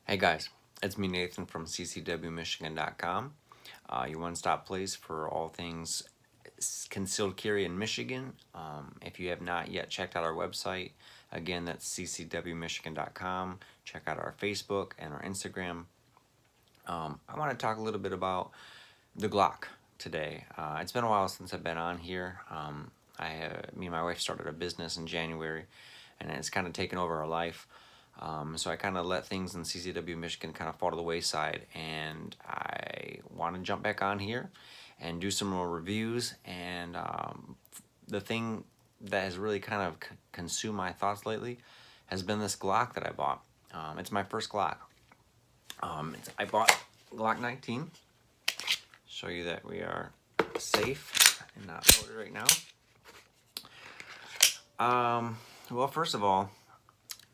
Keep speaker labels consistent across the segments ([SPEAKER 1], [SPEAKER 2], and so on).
[SPEAKER 1] Hey guys, it's me Nathan from ccwmichigan.com, your one-stop place for all things concealed carry in Michigan. If you have not yet checked out our website, again that's ccwmichigan.com. Check out our Facebook and our Instagram. I want to talk a little bit about the Glock today. It's been a while since I've been on here. Me and my wife started a business in January, and it's kind of taken over our life. So I kind of let things in CCW Michigan kind of fall to the wayside, and I want to jump back on here and do some more reviews. And the thing that has really kind of consumed my thoughts lately has been this Glock that I bought. It's my first Glock. I bought Glock 19. Show you that we are safe and not loaded right now. Well, first of all,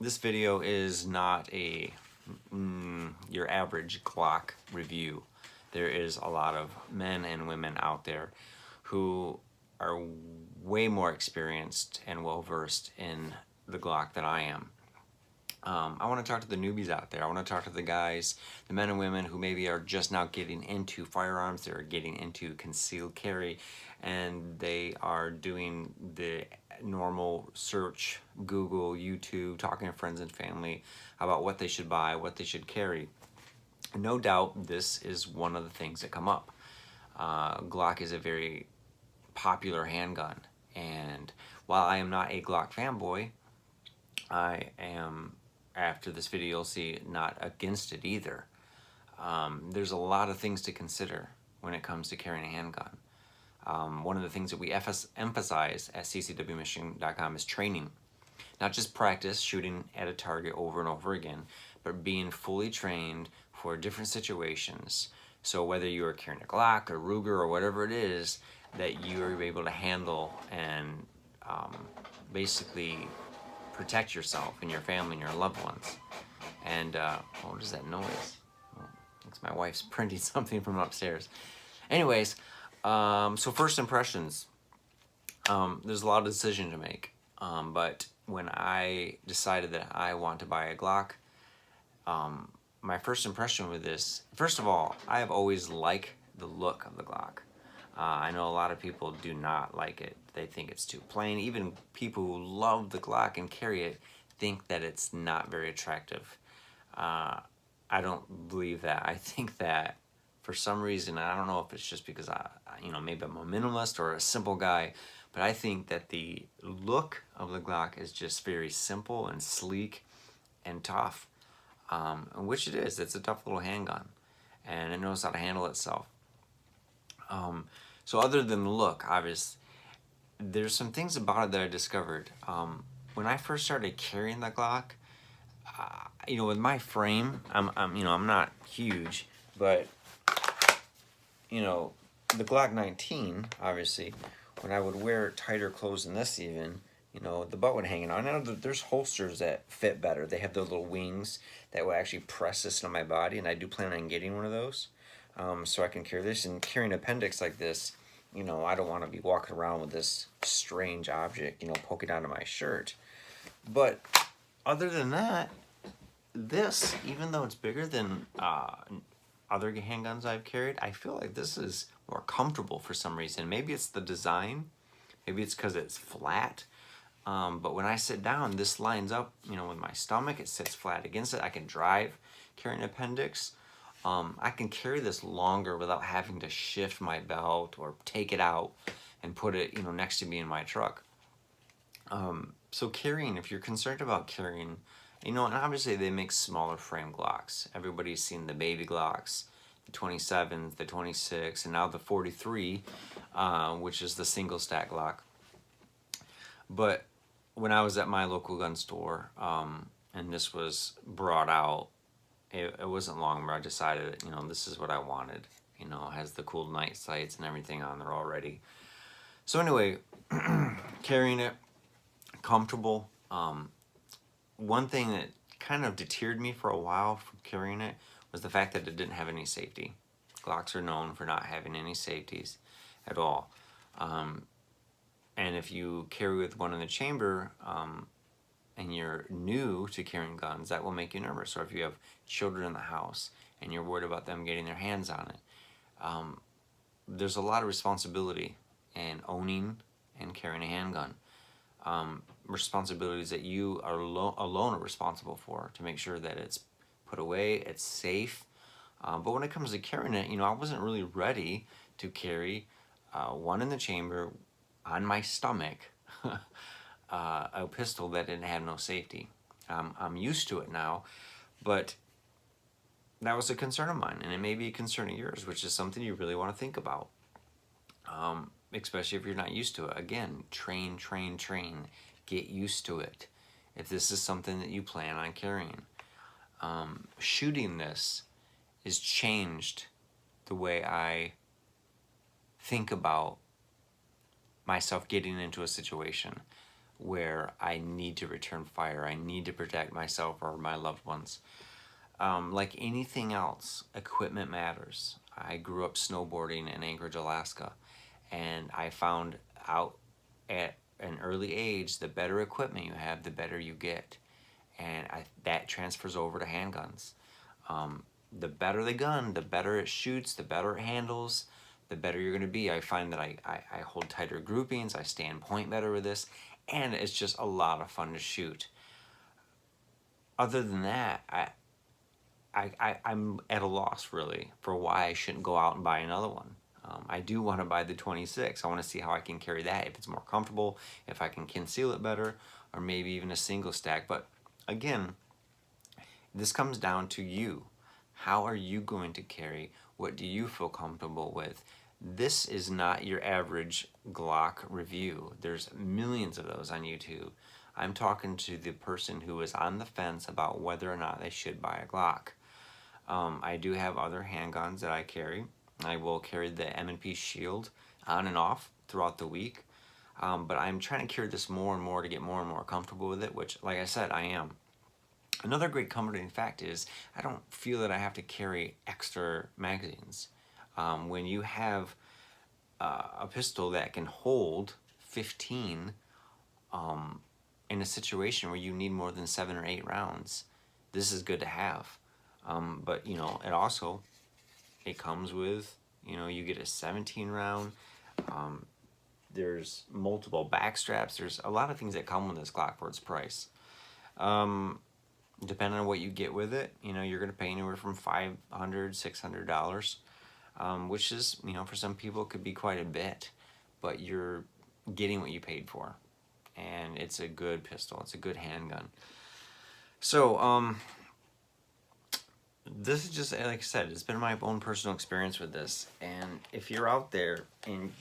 [SPEAKER 1] this video is not your average Glock review. There is a lot of men and women out there who are way more experienced and well versed in the Glock than I am. I want to talk to the newbies out there. I want to talk to the guys, the men and women who maybe are just now getting into firearms, they're getting into concealed carry, and they are doing the normal search, Google, YouTube, talking to friends and family about what they should buy, what they should carry. No doubt this is one of the things that come up. Glock is a very popular handgun, and while I am not a Glock fanboy, I am, after this video you'll see, not against it either. There's a lot of things to consider when it comes to carrying a handgun. One of the things that we emphasize at ccwmichigan.com is training. Not just practice shooting at a target over and over again, but being fully trained for different situations. So whether you are carrying a Glock or Ruger or whatever it is, that you are able to handle and basically protect yourself and your family and your loved ones. And what is that noise? Oh, it's my wife's printing something from upstairs. Anyways, so first impressions. There's a lot of decision to make, but when I decided that I want to buy a Glock, my first impression with this, first of all, I have always liked the look of the Glock. I know a lot of people do not like it. They think it's too plain. Even people who love the Glock and carry it think that it's not very attractive. I don't believe that. I think that for some reason, I don't know if it's just because maybe I'm a minimalist or a simple guy, but I think that the look of the Glock is just very simple and sleek and tough, which it is. It's a tough little handgun, and it knows how to handle itself. So other than the look, obviously, there's some things about it that I discovered. When I first started carrying the Glock, with my frame, I'm not huge, but the Glock 19, obviously, when I would wear tighter clothes than this even, the butt would hang out. I know that there's holsters that fit better. They have the little wings that will actually press this into my body, and I do plan on getting one of those, so I can carry this. And carrying an appendix like this, I don't want to be walking around with this strange object, poking out of my shirt. But other than that, this, even though it's bigger than other handguns I've carried, I feel like this is more comfortable for some reason. Maybe it's the design, maybe it's because it's flat, but when I sit down, this lines up, with my stomach. It sits flat against it. I can drive carrying an appendix. I can carry this longer without having to shift my belt or take it out and put it, next to me in my truck. So carrying, if you're concerned about carrying, and obviously they make smaller frame Glocks. Everybody's seen the baby Glocks, the 27s, the 26, and now the 43, which is the single stack Glock. But when I was at my local gun store, and this was brought out, it wasn't long where I decided that, this is what I wanted. It has the cool night sights and everything on there already. So anyway, carrying it, comfortable. One thing that kind of deterred me for a while from carrying it was the fact that it didn't have any safety. Glocks are known for not having any safeties at all. And if you carry with one in the chamber, and you're new to carrying guns, that will make you nervous. Or if you have children in the house and you're worried about them getting their hands on it, there's a lot of responsibility in owning and carrying a handgun. Responsibilities that you are alone are responsible for, to make sure that it's put away, it's safe. But when it comes to carrying it, I wasn't really ready to carry one in the chamber on my stomach, a pistol that didn't have no safety. I'm used to it now, but that was a concern of mine, and it may be a concern of yours, which is something you really want to think about, especially if you're not used to it. Again, train, train, train. Get used to it if this is something that you plan on carrying. Shooting this has changed the way I think about myself getting into a situation where I need to return fire. I need to protect myself or my loved ones. Like anything else, equipment matters. I grew up snowboarding in Anchorage, Alaska, and I found out at an early age, the better equipment you have, the better you get. And that transfers over to handguns. The better the gun, the better it shoots, the better it handles, the better you're going to be. I find that I hold tighter groupings, I stand point better with this, and it's just a lot of fun to shoot. Other than that, I'm at a loss, really, for why I shouldn't go out and buy another one. I do want to buy the 26. I want to see how I can carry that, if it's more comfortable, if I can conceal it better, or maybe even a single stack. But again, this comes down to you. How are you going to carry? What do you feel comfortable with? This is not your average Glock review. There's millions of those on YouTube. I'm talking to the person who is on the fence about whether or not they should buy a Glock. I do have other handguns that I carry. I will carry the M&P Shield on and off throughout the week. But I'm trying to carry this more and more to get more and more comfortable with it, which, like I said, I am. Another great comforting fact is I don't feel that I have to carry extra magazines. When you have a pistol that can hold 15 in a situation where you need more than 7 or 8 rounds, this is good to have. But it comes with, you get a 17 round. There's multiple back straps. There's a lot of things that come with this Glock for its price. Depending on what you get with it, you're going to pay anywhere from $500, $600, which is, for some people could be quite a bit, but you're getting what you paid for. And it's a good pistol. It's a good handgun. So, this is just, like I said, it's been my own personal experience with this. And if you're out there and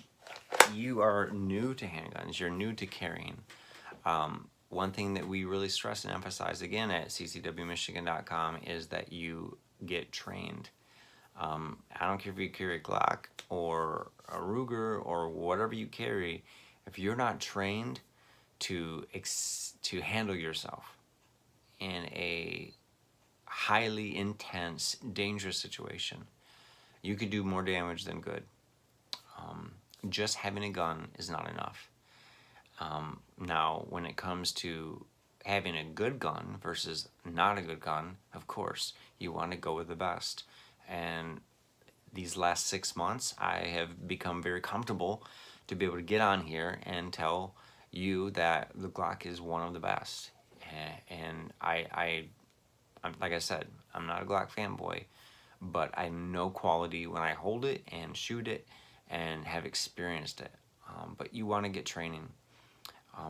[SPEAKER 1] you are new to handguns, you're new to carrying, one thing that we really stress and emphasize again at ccwmichigan.com is that you get trained. I don't care if you carry a Glock or a Ruger or whatever you carry, if you're not trained to handle yourself in a highly intense, dangerous situation, you could do more damage than good. Just having a gun is not enough. Now, when it comes to having a good gun versus not a good gun, of course, you want to go with the best. And these last 6 months, I have become very comfortable to be able to get on here and tell you that the Glock is one of the best. And I'm, like I said, I'm not a Glock fanboy, but I know quality when I hold it and shoot it and have experienced it. But you want to get training.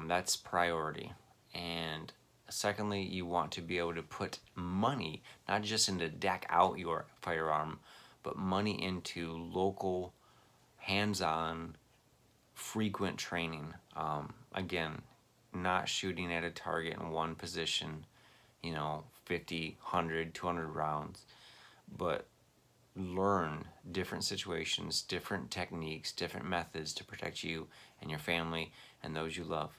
[SPEAKER 1] That's priority. And secondly, you want to be able to put money, not just into deck out your firearm, but money into local, hands-on, frequent training. Again, not shooting at a target in one position, 50, 100, 200 rounds, but learn different situations, different techniques, different methods to protect you and your family and those you love.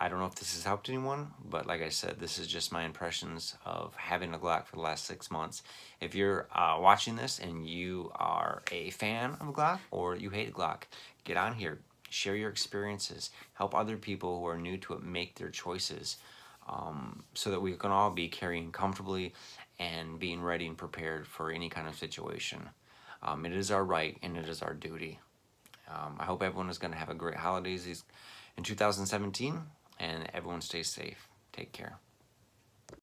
[SPEAKER 1] I don't know if this has helped anyone, but like I said, this is just my impressions of having a Glock for the last 6 months. If you're watching this and you are a fan of Glock or you hate Glock, get on here. Share your experiences. Help other people who are new to it make their choices, so that we can all be carrying comfortably and being ready and prepared for any kind of situation. It is our right and it is our duty. I hope everyone is going to have a great holidays in 2017, and everyone stays safe. Take care.